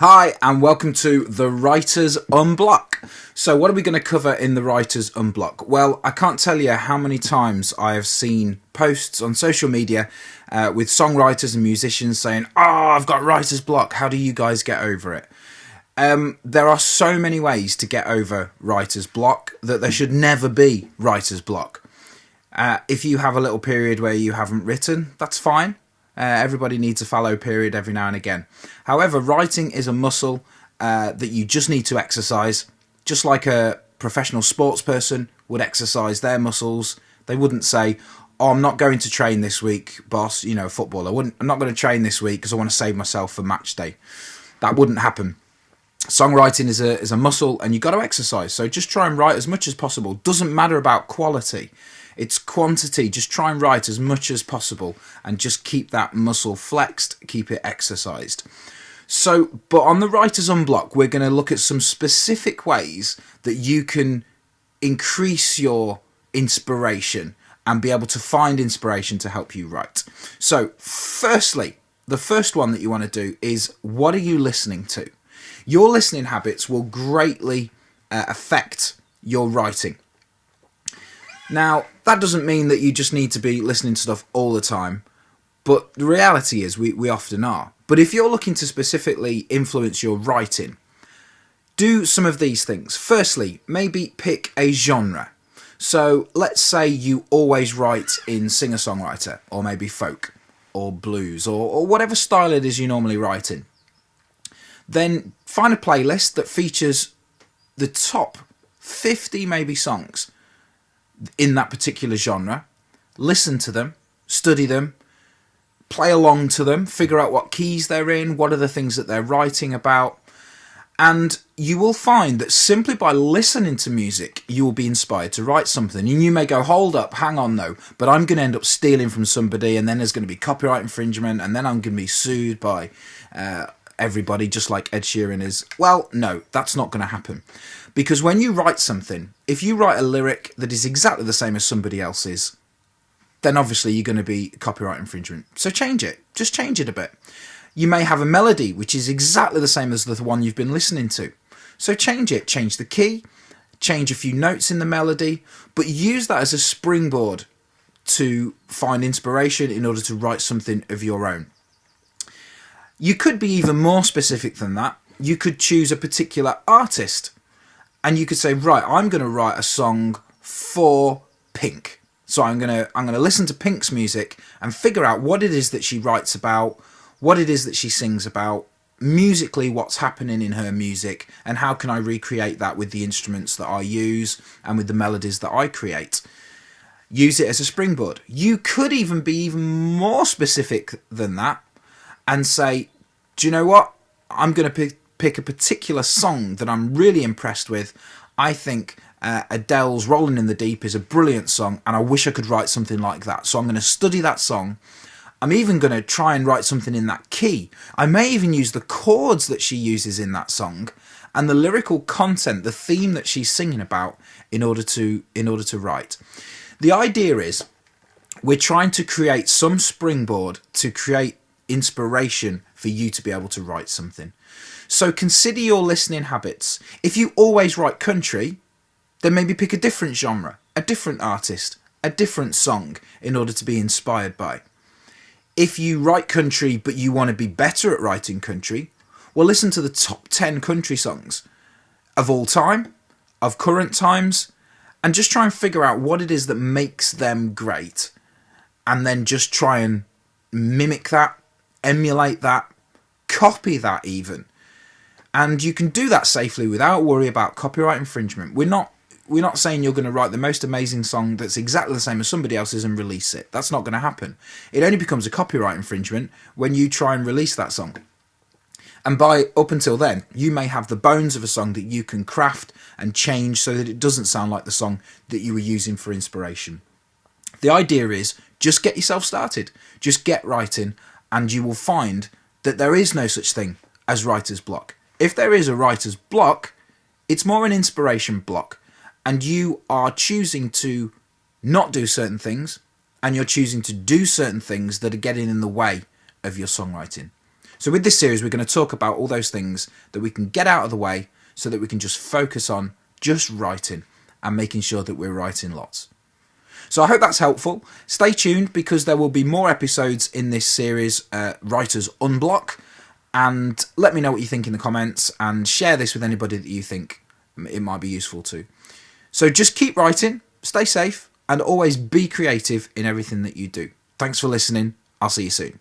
Hi, and welcome to the Writers Unblock. So, what are we going to cover in the Writers Unblock? Well, I can't tell you how many times I have seen posts on social media with songwriters and musicians saying, I've got writer's block. How do you guys get over it? There are so many ways to get over writer's block that there should never be writer's block. If you have a little period where you haven't written, that's fine. Everybody needs a fallow period every now and again. However, writing is a muscle that you just need to exercise. Just like a professional sports person would exercise their muscles. They wouldn't say, I'm not going to train this week, boss, a footballer. I'm not going to train this week because I want to save myself for match day. That wouldn't happen. Songwriting is a muscle and you've got to exercise. So just try and write as much as possible. Doesn't matter about quality. It's quantity. Just try and write as much as possible and just keep that muscle flexed, keep it exercised. So, but on the Writers Unblock, we're going to look at some specific ways that you can increase your inspiration and be able to find inspiration to help you write. So, firstly, the first one that you want to do is, what are you listening to? Your listening habits will greatly affect your writing. Now, that doesn't mean that you just need to be listening to stuff all the time, but the reality is we often are. But if you're looking to specifically influence your writing, do some of these things. Firstly, maybe pick a genre. So let's say you always write in singer-songwriter, or maybe folk, or blues, or whatever style it is you normally write in. Then find a playlist that features the top 50 maybe songs in that particular genre. Listen to them, study them, play along to them, figure out what keys they're in, what are the things that they're writing about, and you will find that simply by listening to music you will be inspired to write something. And you may go, hold up, hang on though, but I'm going to end up stealing from somebody, and then there's going to be copyright infringement, and then I'm going to be sued by everybody, just like Ed Sheeran is. Well, no, that's not going to happen. Because when you write something, if you write a lyric that is exactly the same as somebody else's, then obviously you're going to be copyright infringement. So change it. Just change it a bit. You may have a melody which is exactly the same as the one you've been listening to. So change it. Change the key, change a few notes in the melody, but use that as a springboard to find inspiration in order to write something of your own. You could be even more specific than that. You could choose a particular artist. And you could say, right, I'm going to write a song for Pink. So I'm going to listen to Pink's music and figure out what it is that she writes about, what it is that she sings about, musically what's happening in her music, and how can I recreate that with the instruments that I use and with the melodies that I create. Use it as a springboard. You could even be even more specific than that and say, do you know what? I'm going to pick a particular song that I'm really impressed with. I think Adele's Rolling in the Deep is a brilliant song, and I wish I could write something like that. So I'm going to study that song. I'm even going to try and write something in that key. I may even use the chords that she uses in that song and the lyrical content, the theme that she's singing about in order to write. The idea is we're trying to create some springboard to create inspiration for you to be able to write something. So consider your listening habits. If you always write country, then maybe pick a different genre, a different artist, a different song in order to be inspired by. If you write country but you want to be better at writing country, well, listen to the top 10 country songs of all time, of current times, and just try and figure out what it is that makes them great, and then just try and mimic that, emulate that, copy that even. And you can do that safely without worry about copyright infringement. We're not saying you're going to write the most amazing song that's exactly the same as somebody else's and release it. That's not going to happen. It only becomes a copyright infringement when you try and release that song. And up until then, you may have the bones of a song that you can craft and change so that it doesn't sound like the song that you were using for inspiration. The idea is just get yourself started. Just get writing, and you will find that there is no such thing as writer's block. If there is a writer's block, it's more an inspiration block, and you are choosing to not do certain things, and you're choosing to do certain things that are getting in the way of your songwriting. So with this series, we're going to talk about all those things that we can get out of the way so that we can just focus on just writing and making sure that we're writing lots. So I hope that's helpful. Stay tuned because there will be more episodes in this series, Writers Unblock. And let me know what you think in the comments and share this with anybody that you think it might be useful to. So just keep writing, stay safe, and always be creative in everything that you do. Thanks for listening. I'll see you soon.